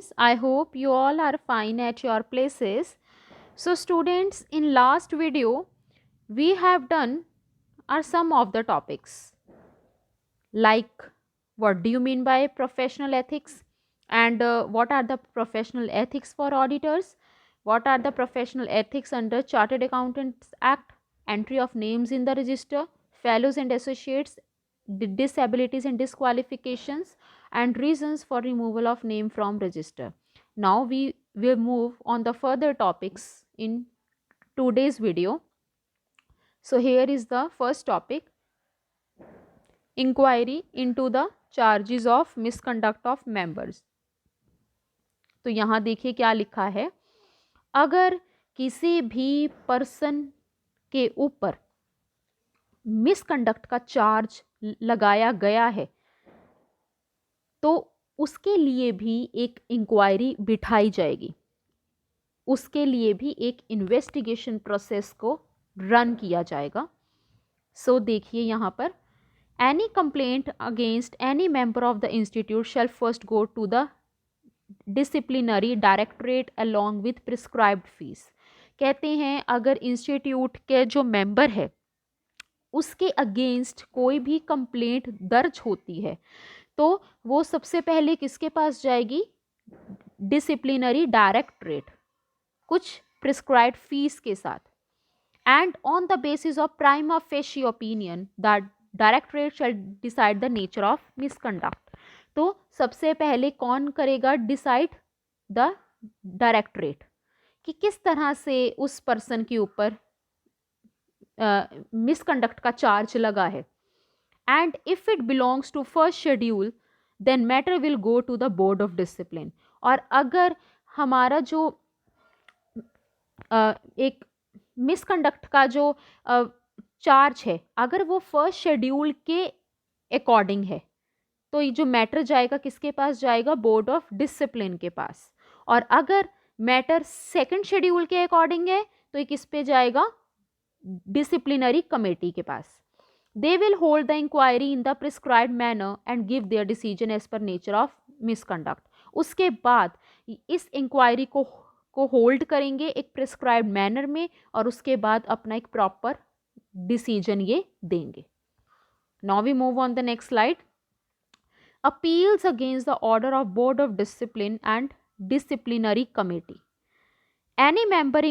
students, I hope you all are fine at your places. So students, in last video we have done are some of the topics like what do you mean by professional ethics, and what are the professional ethics for auditors, what are the professional ethics under Chartered Accountants Act, entry of names in the register, fellows and associates, disabilities and disqualifications, and reasons for removal of name from register. Now we will move on the further topics in today's video. So here is the first topic: inquiry into the charges of misconduct of members. तो यहाँ देखिए क्या लिखा है। अगर किसी भी person के ऊपर मिसकंडक्ट का चार्ज लगाया गया है तो उसके लिए भी एक इंक्वायरी बिठाई जाएगी, उसके लिए भी एक इन्वेस्टिगेशन प्रोसेस को रन किया जाएगा। सो देखिए यहाँ पर, any complaint against any member of the institute shall first go to the disciplinary directorate along with prescribed fees। कहते हैं अगर इंस्टीट्यूट के जो मेंबर है उसके अगेंस्ट कोई भी कंप्लेंट दर्ज होती है तो वो सबसे पहले किसके पास जाएगी? डिसिप्लिनरी डायरेक्टरेट, कुछ प्रिस्क्राइब्ड फीस के साथ। And on the basis of prima facie opinion that directorate shall decide the nature of misconduct. तो सबसे पहले कौन करेगा डिसाइड? द डायरेक्टरेट, कि किस तरह से उस पर्सन के ऊपर मिसकंडक्ट का चार्ज लगा है। And if it belongs to first schedule then matter will go to the board of discipline. और अगर हमारा जो एक मिसकंडक्ट का जो चार्ज है अगर वो फर्स्ट शेड्यूल के अकॉर्डिंग है तो ये जो मैटर जाएगा किसके पास जाएगा? बोर्ड ऑफ डिसिप्लिन के पास। और अगर मैटर सेकंड शेड्यूल के अकॉर्डिंग है तो ये किस पे जाएगा? डिसिप्लिनरी कमेटी के पास। They will hold the inquiry in the prescribed manner and give their decision as per nature of misconduct. उसके बाद इस इंक्वायरी को होल्ड करेंगे एक प्रिस्क्राइब्ड मैनर में और उसके बाद अपना एक प्रॉपर डिसीजन ये देंगे। Now we move on the next slide. Appeals against the order of board of discipline and disciplinary committee. Any member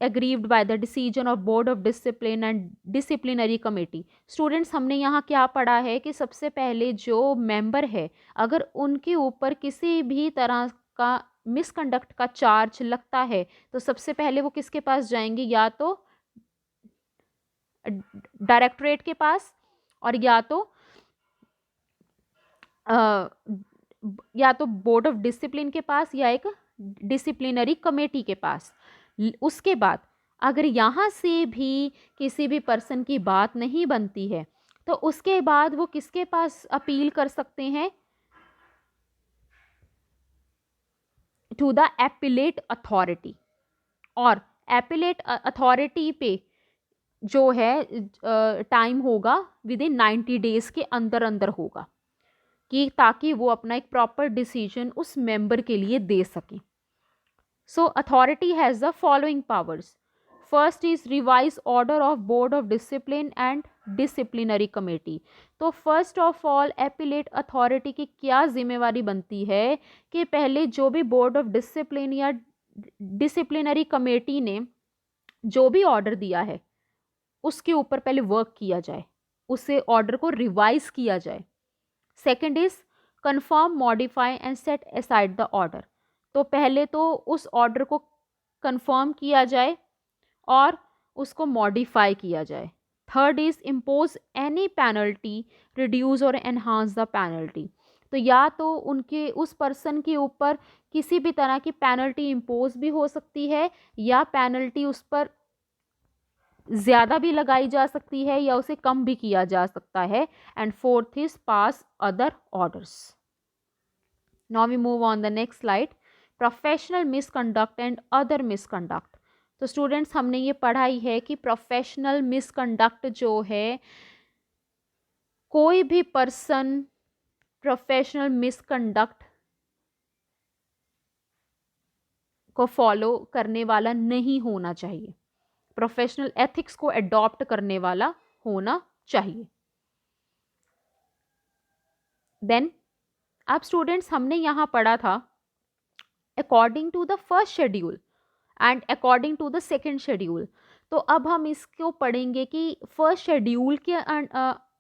aggrieved by the decision of board of discipline and disciplinary committee। Students हमने यहाँ क्या पढ़ा है कि सबसे पहले जो member है अगर उनके ऊपर किसी भी तरह का मिसकंडक्ट का चार्ज लगता है तो सबसे पहले वो किसके पास जाएंगे? या तो डायरेक्टरेट के पास और या तो बोर्ड ऑफ डिसिप्लिन के पास या एक डिसिप्लिनरी कमेटी के पास। उसके बाद अगर यहाँ से भी किसी भी पर्सन की बात नहीं बनती है तो उसके बाद वो किसके पास अपील कर सकते हैं? To the appellate authority. और एपिलेट अथॉरिटी पे जो है टाइम होगा विद इन 90 डेज के अंदर अंदर होगा कि ताकि वो अपना एक प्रॉपर डिसीजन उस मेंबर के लिए दे सकें। So authority has the following powers. First is revise order of board of discipline and disciplinary committee. तो first of all appellate authority की क्या जिम्मेवारी बनती है कि पहले जो भी बोर्ड ऑफ डिसिप्लिन या डिसिप्लिनरी कमेटी ने जो भी ऑर्डर दिया है उसके ऊपर पहले वर्क किया जाए, उसे ऑर्डर को रिवाइज किया जाए। Second is confirm, modify and set aside the order. तो पहले तो उस ऑर्डर को कन्फर्म किया जाए और उसको मॉडिफाई किया जाए। Third is impose any penalty, reduce और एनहांस द पेनल्टी। तो या तो उनके उस पर्सन के ऊपर किसी भी तरह की पेनल्टी इम्पोज भी हो सकती है या पेनल्टी उस पर ज़्यादा भी लगाई जा सकती है या उसे कम भी किया जा सकता है। And fourth is pass other orders. Now we move on the next slide. Professional misconduct and other misconduct. तो स्टूडेंट्स हमने ये पढ़ाई है कि प्रोफेशनल मिसकंडक्ट जो है कोई भी पर्सन प्रोफेशनल मिसकंडक्ट को फॉलो करने वाला नहीं होना चाहिए, प्रोफेशनल एथिक्स को अडॉप्ट करने वाला होना चाहिए। देन अब स्टूडेंट्स हमने यहाँ पढ़ा था according to the first schedule and according to the second schedule. तो अब हम इसको पढ़ेंगे कि फर्स्ट शेड्यूल के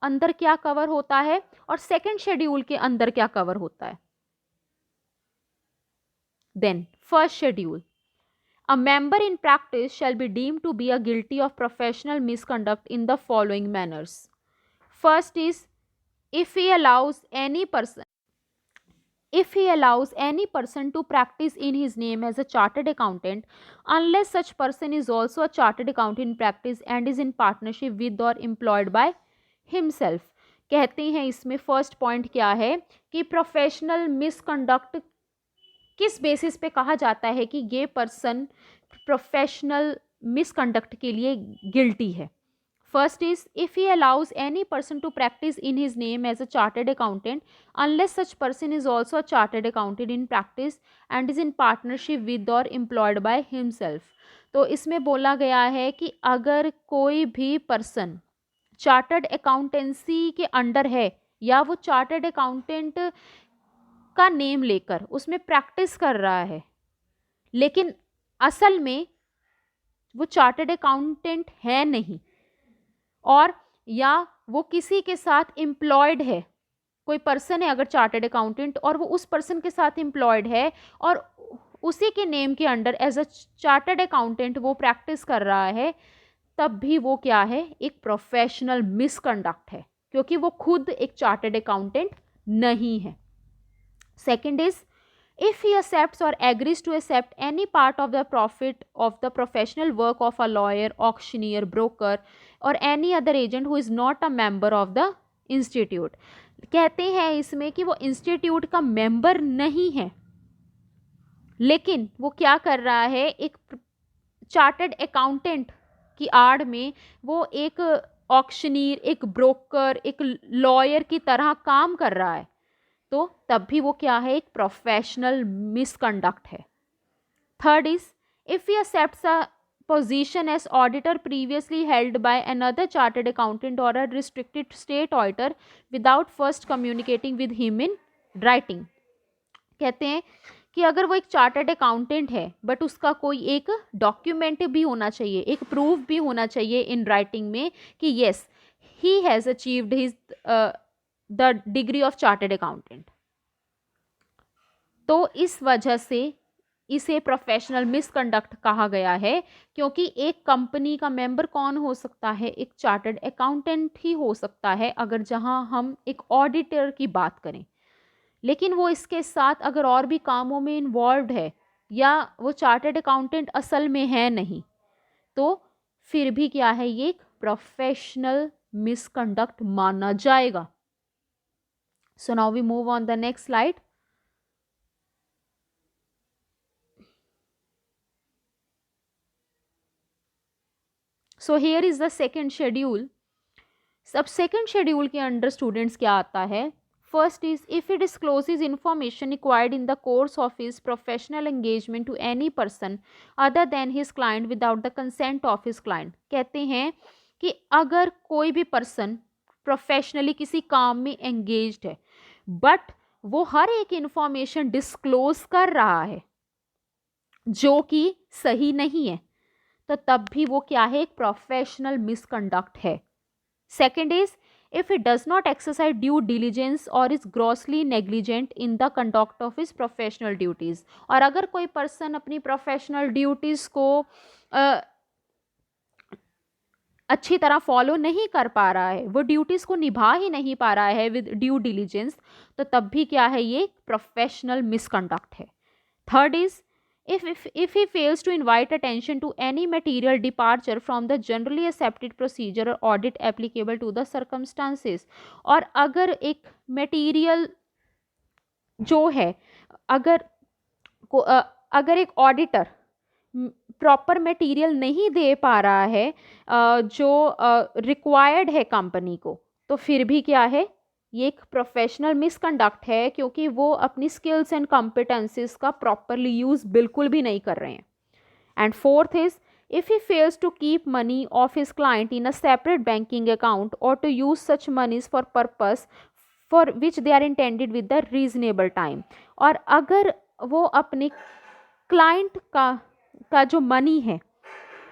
अंदर क्या कवर होता है और सेकेंड शेड्यूल के अंदर क्या कवर होता है। Then first schedule, a member in practice shall be deemed to be a guilty of professional misconduct in the following manners. First is if he allows any person to practice in his name as a chartered accountant unless such person is also a chartered accountant in practice and is in partnership with or employed by himself. कहते हैं इसमें first point क्या है कि professional misconduct किस basis पे कहा जाता है कि ये पर्सन प्रोफेशनल मिसकंडक्ट के लिए गिल्टी है। First is if he allows any person to practise in his name as a chartered accountant unless such person is also a chartered accountant in practice and is in partnership with और employed by himself. तो इसमें बोला गया है कि अगर कोई भी पर्सन चार्टर्ड अकाउंटेंसी के अंडर है या वो चार्टर्ड अकाउंटेंट का नेम लेकर उसमें प्रैक्टिस कर रहा है लेकिन असल में वो चार्टर्ड अकाउंटेंट है नहीं, और या वो किसी के साथ एम्प्लॉयड है, कोई पर्सन है अगर चार्टर्ड अकाउंटेंट और वो उस पर्सन के साथ एम्प्लॉयड है और उसी के नेम के under as a chartered accountant वो प्रैक्टिस कर रहा है, तब भी वो क्या है, एक प्रोफेशनल मिसकंडक्ट है क्योंकि वो खुद एक चार्टर्ड अकाउंटेंट नहीं है। Second is if he accepts or agrees to accept any part of the profit of the professional work of a lawyer, auctioneer, broker or any other agent who is not a member of the institute. कहते हैं इसमें कि वो institute का member नहीं है लेकिन वो क्या कर रहा है, एक चार्टर्ड अकाउंटेंट की आड़ में वो एक ऑक्शनीर, एक ब्रोकर, एक लॉयर की तरह काम कर रहा है, तो तब भी वो क्या है, एक प्रोफेशनल मिसकंडक्ट है। Third is if he accepts a position as auditor previously held by another chartered accountant और a restricted state auditor without first communicating with him in writing. कहते हैं कि अगर वो एक चार्टर्ड अकाउंटेंट है बट उसका कोई एक डॉक्यूमेंट भी होना चाहिए, एक प्रूफ भी होना चाहिए इन राइटिंग में कि yes he has achieved his the degree of chartered accountant, तो इस वजह से इसे प्रोफेशनल मिसकंडक्ट कहा गया है क्योंकि एक कंपनी का मेंबर कौन हो सकता है, एक चार्टर्ड अकाउंटेंट ही हो सकता है अगर जहां हम एक ऑडिटर की बात करें, लेकिन वो इसके साथ अगर और भी कामों में इन्वॉल्व है या वो चार्टर्ड अकाउंटेंट असल में है नहीं, तो फिर भी क्या है, ये एक प्रोफेशनल मिसकंडक्ट माना जाएगा। So now we move on the next slide. So here is the second schedule. सब सेकेंड शेड्यूल के अंडर स्टूडेंट्स क्या आता है, first is if he discloses information acquired in the course of his professional engagement to any person other than his client without the consent of his client. कहते हैं कि अगर कोई भी पर्सन प्रोफेशनली किसी काम में एंगेज्ड है बट वो हर एक इंफॉर्मेशन डिस्क्लोज कर रहा है जो कि सही नहीं है, तो तब भी वो क्या है, एक प्रोफेशनल मिसकंडक्ट है। Second is if it does not exercise due diligence और is grossly negligent in the conduct of his professional duties. और अगर कोई पर्सन अपनी प्रोफेशनल ड्यूटीज को अच्छी तरह फॉलो नहीं कर पा रहा है, वो ड्यूटीज़ को निभा ही नहीं पा रहा है विद ड्यू डिलीजेंस, तो तब भी क्या है, ये प्रोफेशनल मिसकंडक्ट है। Third is if he fails to invite attention to any material departure from the generally accepted procedure or audit applicable to the circumstances। और अगर एक मटेरियल जो है, अगर एक ऑडिटर प्रॉपर मटेरियल नहीं दे पा रहा है जो रिक्वायर्ड है कंपनी को, तो फिर भी क्या है, ये एक प्रोफेशनल मिसकंडक्ट है क्योंकि वो अपनी स्किल्स एंड कॉम्पिटेंसीज का प्रॉपरली यूज़ बिल्कुल भी नहीं कर रहे हैं. And fourth is, if he fails to keep money of his client in a separate banking account or to use such monies for purpose for which they are intended with the reasonable time. और अगर वो अपने client का जो money है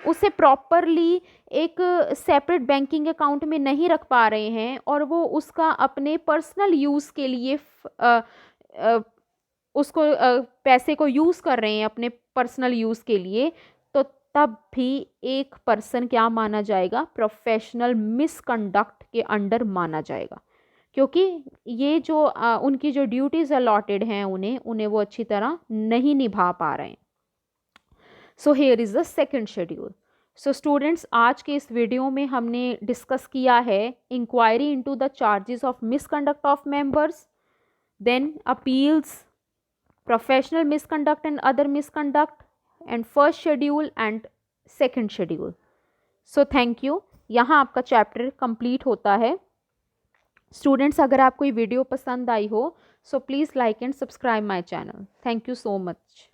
उसे properly एक separate banking account में नहीं रख पा रहे हैं और वो उसका अपने पर्सनल यूज़ के लिए उसको पैसे को यूज़ कर रहे हैं अपने पर्सनल यूज़ के लिए, तो तब भी एक पर्सन क्या माना जाएगा, प्रोफेशनल मिसकंडक्ट के अंडर माना जाएगा, क्योंकि ये जो उनकी जो ड्यूटीज़ अलॉटेड हैं उन्हें वो अच्छी तरह नहीं निभा पा रहे हैं. So here is the second schedule. So students, आज के इस वीडियो में हमने डिस्कस किया है inquiry into the charges of misconduct of members, then appeals, professional misconduct and other misconduct, and first schedule and second schedule. So thank you. यहाँ आपका chapter complete होता है. स्टूडेंट्स, अगर आपको ये वीडियो पसंद आई हो so please like and subscribe my channel. Thank you so much.